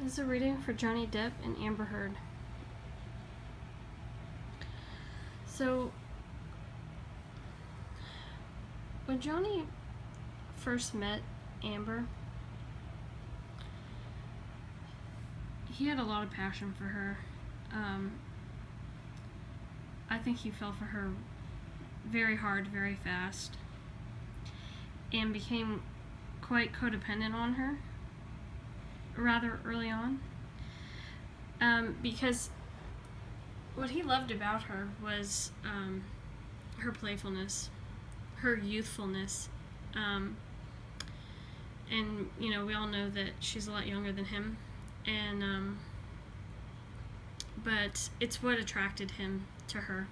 This is a reading for Johnny Depp and Amber Heard. So, when Johnny first met Amber, he had a lot of passion for her. I think he fell for her very hard, very fast, and became quite codependent on her rather early on. Because what he loved about her was her playfulness, her youthfulness. And, you know, we all know that she's a lot younger than him. And, but it's what attracted him to her.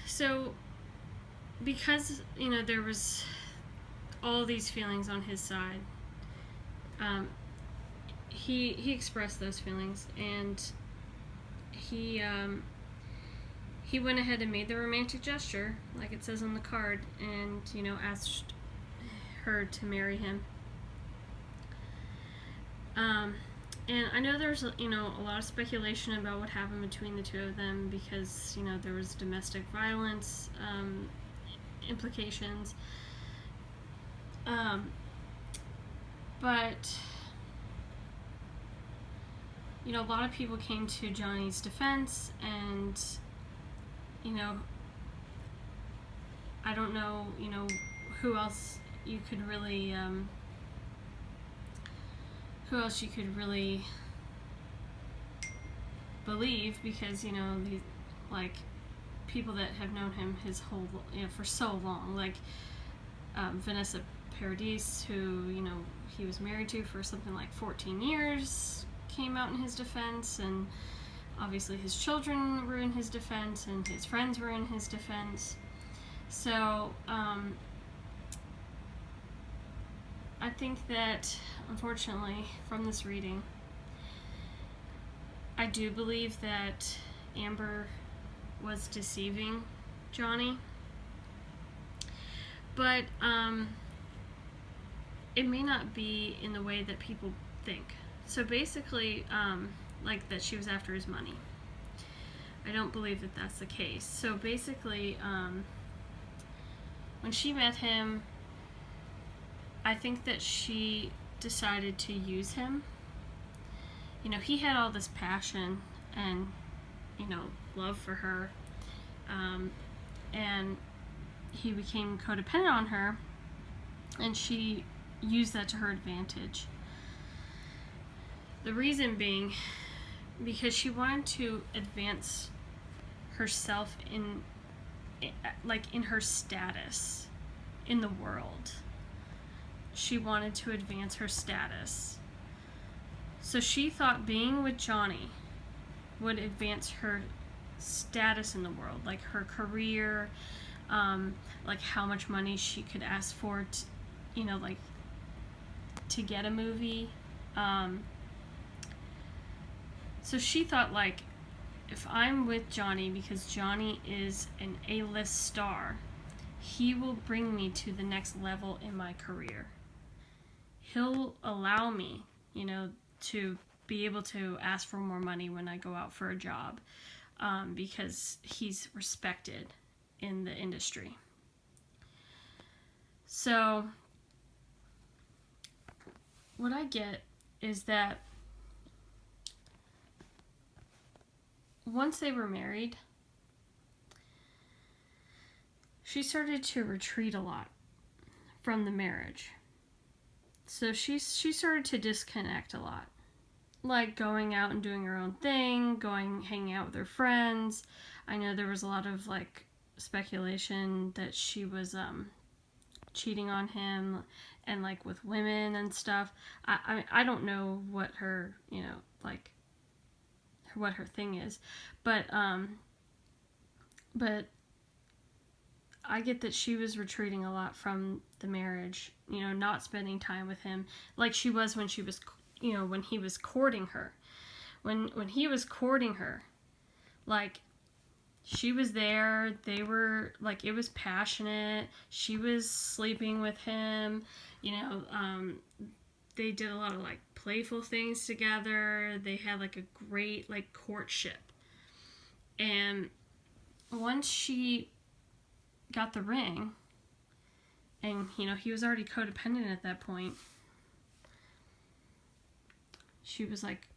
So, because, you know, there was all these feelings on his side, he expressed those feelings, and he went ahead and made the romantic gesture, like it says on the card, and, you know, asked her to marry him. And I know there's, you know, a lot of speculation about what happened between the two of them because, you know, there was domestic violence implications. But, you know, a lot of people came to Johnny's defense, and, you know, I don't know, you know, who else you could really believe, because, you know, these, like, people that have known him his whole, you know, for so long, like Vanessa Paradis, who, you know, he was married to for something like 14 years, came out in his defense, and obviously his children were in his defense, and his friends were in his defense. So I think that, unfortunately, from this reading, I do believe that Amber was deceiving Johnny, but it may not be in the way that people think. So basically, like that she was after his money. I don't believe that that's the case. So basically, when she met him, I think that she decided to use him. You know, he had all this passion and, you know, love for her, and he became codependent on her, and she used that to her advantage. The reason being because she wanted to advance herself in her status in the world. She wanted to advance her status. So she thought being with Johnny would advance her status in the world, like her career, like how much money she could ask for, you know, like to get a movie. So she thought, like, if I'm with Johnny, because Johnny is an A-list star, he will bring me to the next level in my career. He'll allow me, you know, to be able to ask for more money when I go out for a job, because he's respected in the industry. So what I get is that once they were married, she started to retreat a lot from the marriage. So she started to disconnect a lot, like going out and doing her own thing, hanging out with her friends. I know there was a lot of, like, speculation that she was cheating on him, and, like, with women and stuff. I don't know what her, you know, like, what her thing is, but I get that she was retreating a lot from the marriage, you know, not spending time with him like she was when she was, you know, when he was courting her. When he was courting her, like, she was there, they were, like, it was passionate, she was sleeping with him, you know, they did a lot of like playful things together. They had like a great like courtship. And once she got the ring, and you know, he was already codependent at that point, she was like,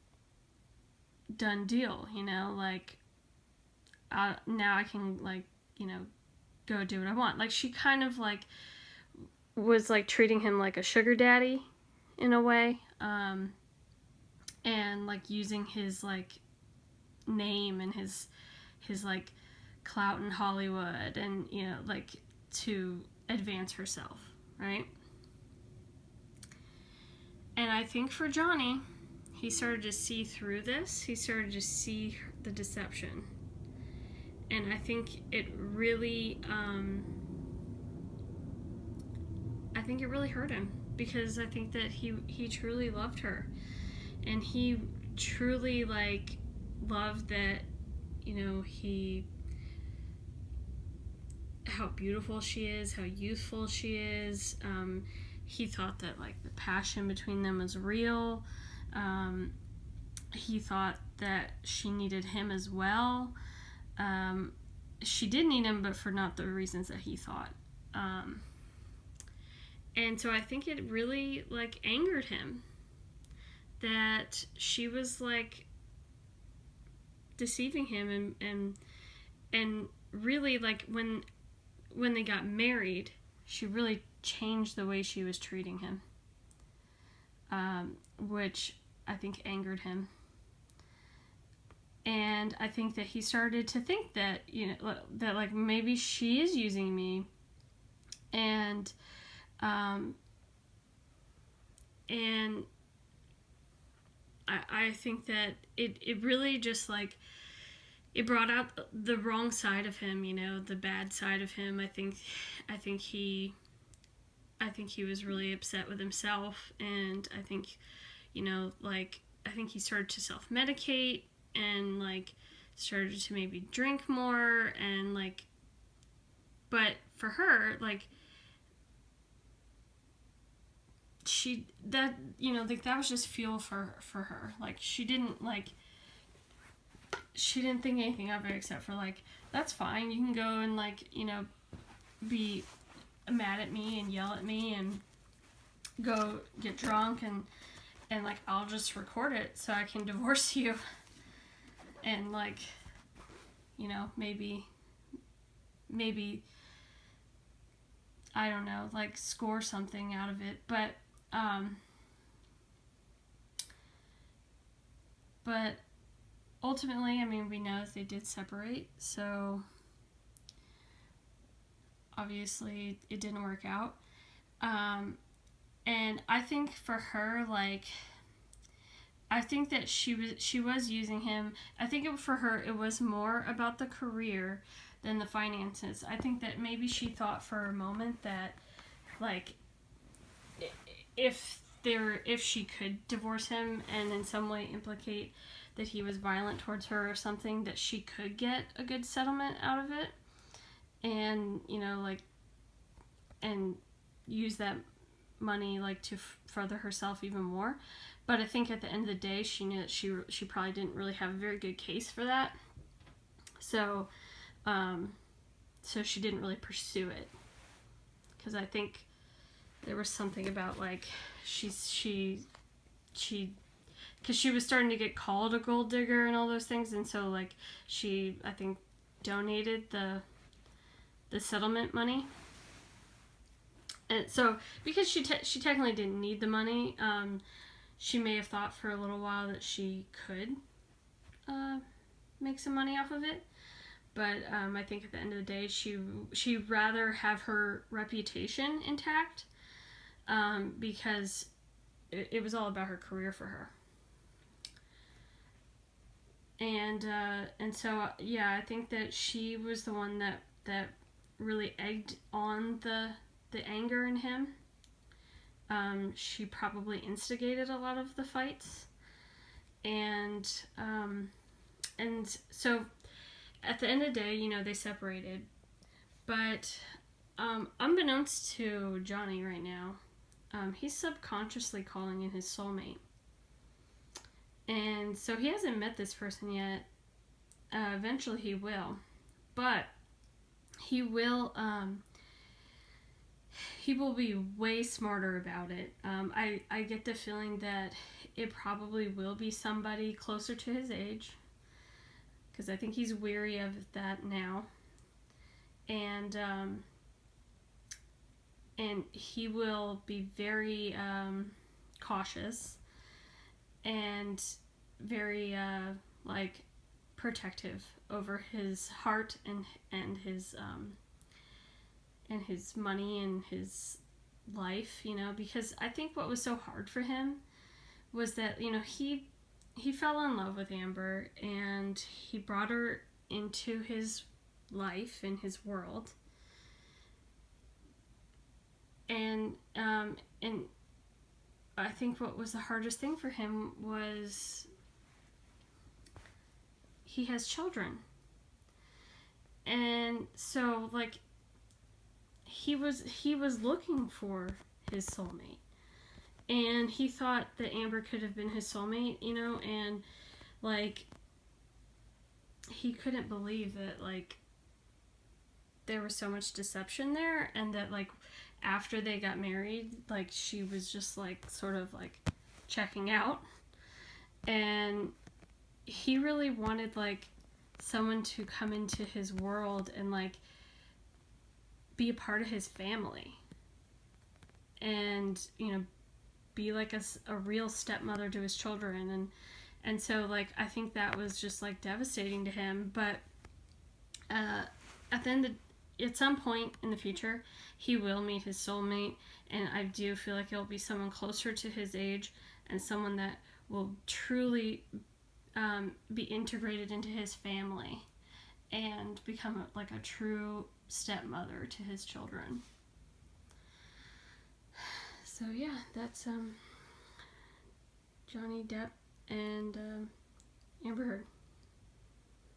done deal, you know, like now I can, like, you know, go do what I want. Like, she kind of like was like treating him like a sugar daddy in a way, and like using his like name and his like clout in Hollywood, and you know, like, to advance herself, right? And I think for Johnny, he started to see through this. He started to see the deception, and I think it really hurt him, because I think that he truly loved her, and he truly like loved that, you know, how beautiful she is, how youthful she is. He thought that like the passion between them was real. He thought that she needed him as well. She did need him, but for not the reasons that he thought. And so I think it really like angered him that she was like deceiving him, and really like when they got married, she really changed the way she was treating him, which I think angered him. And I think that he started to think that, you know, that like maybe she is using me, and I think that it really just like it brought out the wrong side of him, you know, the bad side of him. I think he was really upset with himself, and I think, you know, like, I think he started to self-medicate, and like started to maybe drink more, and like, but for her, like, you know, like, that was just fuel for her. Like, she didn't think anything of it, except for like, that's fine, you can go and like, you know, be mad at me and yell at me and go get drunk, and like, I'll just record it so I can divorce you, and like, you know, maybe I don't know, like, score something out of it. But ultimately, I mean, we know they did separate, so obviously it didn't work out. And I think for her, like, I think that she was using him. I think for her, it was more about the career than the finances. I think that maybe she thought for a moment that, like, if she could divorce him and in some way implicate that he was violent towards her or something, that she could get a good settlement out of it, and, you know, like, and use that money like to further herself even more. But I think at the end of the day, she knew that she probably didn't really have a very good case for that, so she didn't really pursue it, because I think there was something about, like, because she was starting to get called a gold digger and all those things, and so like she, I think, donated the settlement money. And so, because she technically didn't need the money, she may have thought for a little while that she could make some money off of it. But I think at the end of the day, she'd rather have her reputation intact, because it was all about her career for her. And so, yeah, I think that she was the one that really egged on the anger in him. She probably instigated a lot of the fights, and so at the end of the day, you know, they separated. But unbeknownst to Johnny right now, he's subconsciously calling in his soulmate. And so he hasn't met this person yet. Eventually he will. But he will be way smarter about it. I get the feeling that it probably will be somebody closer to his age, because I think he's weary of that now. And he will be very cautious and very like protective over his heart and his money and his life, because I think what was so hard for him was that, he fell in love with Amber and he brought her into his life and his world. And I think what was the hardest thing for him was he has children. And so, like, he was looking for his soulmate. And he thought that Amber could have been his soulmate, and, like, he couldn't believe that, like, there was so much deception there, and that, like, after they got married, like, she was just, like, sort of, like, checking out. And he really wanted, like, someone to come into his world and, like, be a part of his family. And, be, like, a real stepmother to his children. And so, like, I think that was just, like, devastating to him. But at some point in the future, he will meet his soulmate, and I do feel like it'll be someone closer to his age and someone that will truly be integrated into his family and become like a true stepmother to his children. So yeah, that's Johnny Depp and Amber Heard.